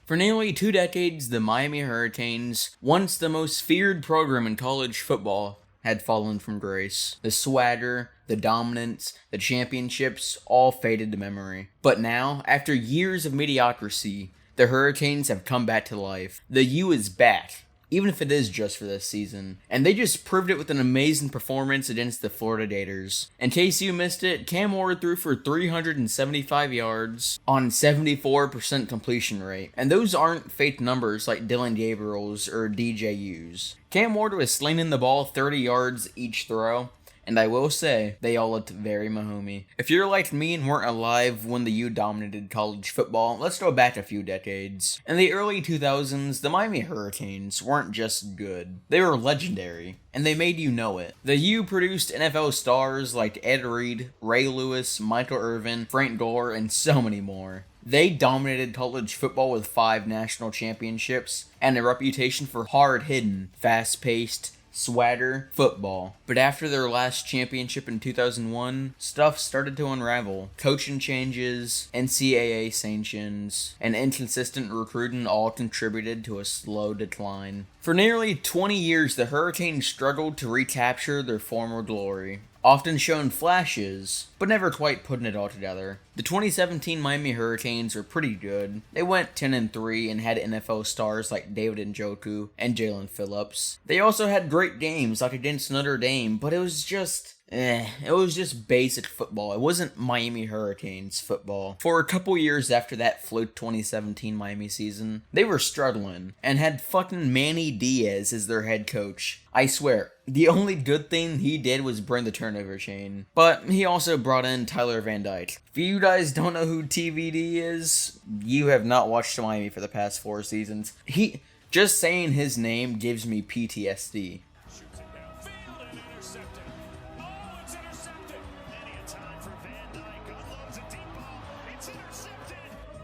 For nearly 2 decades, the Miami Hurricanes, once the most feared program in college football, had fallen from grace. The swagger, the dominance, the championships all faded to memory. But now, after years of mediocrity, the Hurricanes have come back to life. The U is back, even if it is just for this season. And they just proved it with an amazing performance against the Florida Gators. In case you missed it, Cam Ward threw for 375 yards on 74% completion rate. And those aren't fake numbers like Dylan Gabriel's or DJU's. Cam Ward was slinging the ball 30 yards each throw. And I will say, they all looked very Mahomey. If you're like me and weren't alive when the U dominated college football, let's go back a few decades. In the early 2000s, the Miami Hurricanes weren't just good. They were legendary, and they made you know it. The U produced NFL stars like Ed Reed, Ray Lewis, Michael Irvin, Frank Gore, and so many more. They dominated college football with 5 national championships, and a reputation for hard-hitting, fast-paced, swagger football. But after their last championship in 2001, stuff started to unravel. Coaching changes, NCAA sanctions, and inconsistent recruiting all contributed to a slow decline. For nearly 20 years, the Hurricanes struggled to recapture their former glory. Often shown flashes, but never quite putting it all together. The 2017 Miami Hurricanes were pretty good. They went 10-3 and had NFL stars like David Njoku and Jalen Phillips. They also had great games like against Notre Dame, but it was just basic football. It wasn't Miami Hurricanes football. For a couple years after that fluke 2017 Miami season, they were struggling and had fucking Manny Diaz as their head coach. I swear, the only good thing he did was bring the turnover chain. But he also brought in Tyler Van Dyke. If you guys don't know who TVD is, you have not watched Miami for the past 4 seasons. Just saying his name gives me PTSD.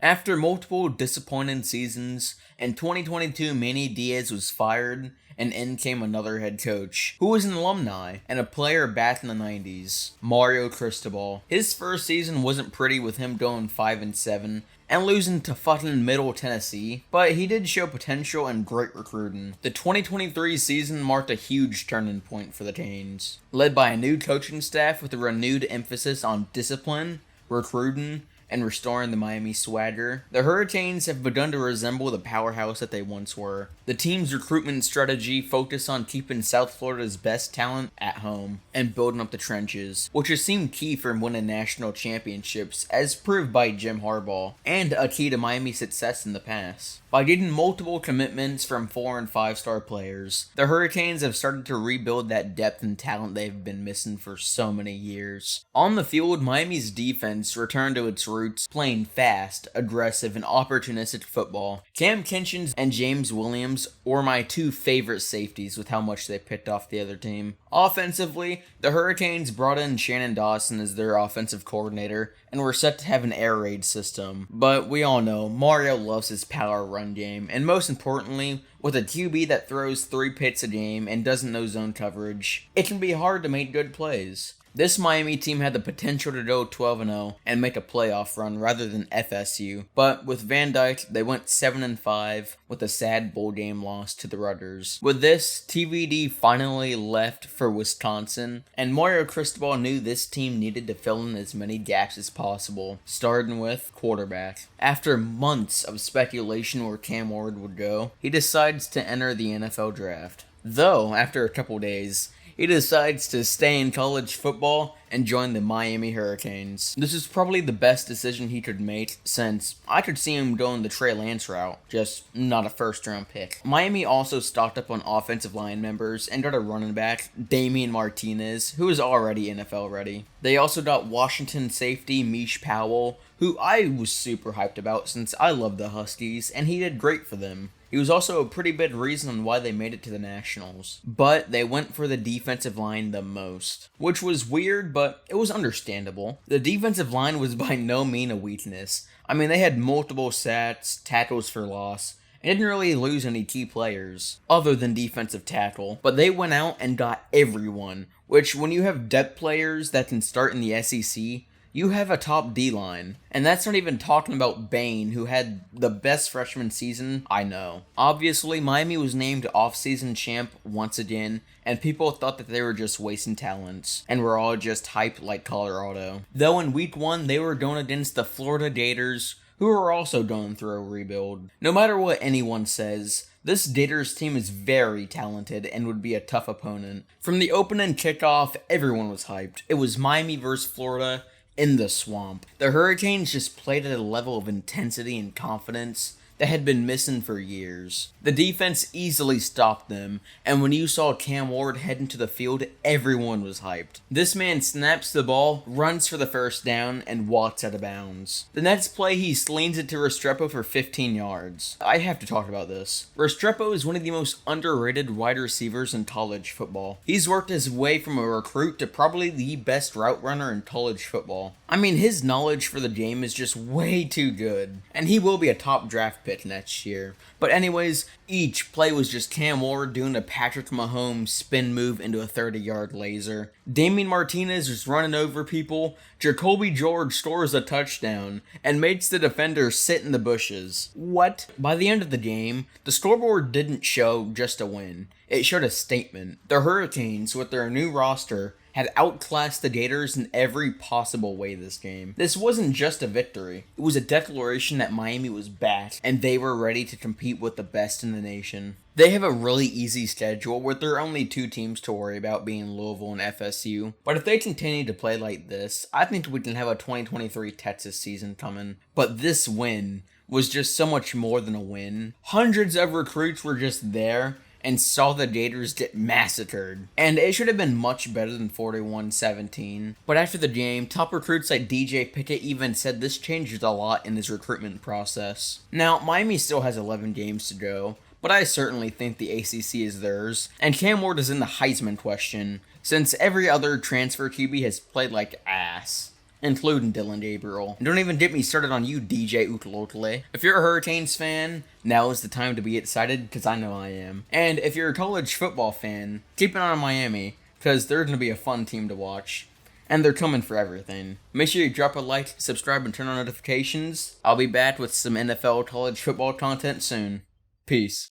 After multiple disappointing seasons, in 2022 Manny Diaz was fired, and in came another head coach, who was an alumni and a player back in the 90s, Mario Cristobal. His first season wasn't pretty with him going 5-7 and losing to fucking Middle Tennessee, but he did show potential and great recruiting. The 2023 season marked a huge turning point for the Canes, led by a new coaching staff with a renewed emphasis on discipline, recruiting, and restoring the Miami swagger. The Hurricanes have begun to resemble the powerhouse that they once were. The team's recruitment strategy focused on keeping South Florida's best talent at home and building up the trenches, which has seemed key for winning national championships, as proved by Jim Harbaugh, and a key to Miami's success in the past. By getting multiple commitments from 4- and 5-star players, the Hurricanes have started to rebuild that depth and talent they've been missing for so many years. On the field, Miami's defense returned to its roots, playing fast, aggressive, and opportunistic football. Cam Kinchens and James Williams were my 2 favorite safeties with how much they picked off the other team. Offensively, the Hurricanes brought in Shannon Dawson as their offensive coordinator and were set to have an air raid system. But we all know, Mario loves his power run game, and most importantly, with a QB that throws 3 picks a game and doesn't know zone coverage, it can be hard to make good plays. This Miami team had the potential to go 12-0 and make a playoff run rather than FSU, but with Van Dyke, they went 7-5 with a sad bowl game loss to the Rudders. With this, TVD finally left for Wisconsin, and Mario Cristobal knew this team needed to fill in as many gaps as possible, starting with quarterback. After months of speculation where Cam Ward would go, he decides to enter the NFL draft. Though, after a couple days, he decides to stay in college football and join the Miami Hurricanes. This is probably the best decision he could make, since I could see him going the Trey Lance route, just not a first-round pick. Miami also stocked up on offensive line members and got a running back, Damien Martinez, who is already NFL ready. They also got Washington safety Mish Powell, who I was super hyped about since I love the Huskies, and he did great for them. He was also a pretty big reason on why they made it to the Nationals. But they went for the defensive line the most, which was weird, but it was understandable. The defensive line was by no means a weakness. I mean, they had multiple sacks, tackles for loss, and didn't really lose any key players, other than defensive tackle. But they went out and got everyone, which when you have depth players that can start in the SEC, you have a top D-line. And that's not even talking about Bain, who had the best freshman season I know. Obviously, Miami was named offseason champ once again, and people thought that they were just wasting talents, and were all just hyped like Colorado. Though in week 1, they were going against the Florida Gators, who are also going through a rebuild. No matter what anyone says, this Gators team is very talented and would be a tough opponent. From the opening kickoff, everyone was hyped. It was Miami versus Florida in the swamp. The Hurricanes just played at a level of intensity and confidence that had been missing for years. The defense easily stopped them, and when you saw Cam Ward head into the field, everyone was hyped. This man snaps the ball, runs for the first down, and walks out of bounds. The next play, he slings it to Restrepo for 15 yards. I have to talk about this. Restrepo is one of the most underrated wide receivers in college football. He's worked his way from a recruit to probably the best route runner in college football. I mean, his knowledge for the game is just way too good, and he will be a top draft pick next year. But anyways, each play was just Cam Ward doing a Patrick Mahomes spin move into a 30-yard laser. Damien Martinez was running over people, Jacoby George scores a touchdown, and makes the defender sit in the bushes. What? By the end of the game, the scoreboard didn't show just a win. It showed a statement. The Hurricanes, with their new roster, had outclassed the Gators in every possible way this game. This wasn't just a victory. It was a declaration that Miami was back, and they were ready to compete with the best in the nation. They have a really easy schedule with their only 2 teams to worry about being Louisville and FSU. But if they continue to play like this, I think we can have a 2023 Texas season coming. But this win was just so much more than a win. Hundreds of recruits were just there and saw the Gators get massacred. And it should have been much better than 41-17. But after the game, top recruits like DJ Pickett even said this changed a lot in his recruitment process. Now, Miami still has 11 games to go, but I certainly think the ACC is theirs. And Cam Ward is in the Heisman question, since every other transfer QB has played like ass, including Dylan Gabriel. And don't even get me started on you, DJ Utlotele. If you're a Hurricanes fan, now is the time to be excited, because I know I am. And if you're a college football fan, keep an eye on Miami, because they're going to be a fun team to watch. And they're coming for everything. Make sure you drop a like, subscribe, and turn on notifications. I'll be back with some NFL college football content soon. Peace.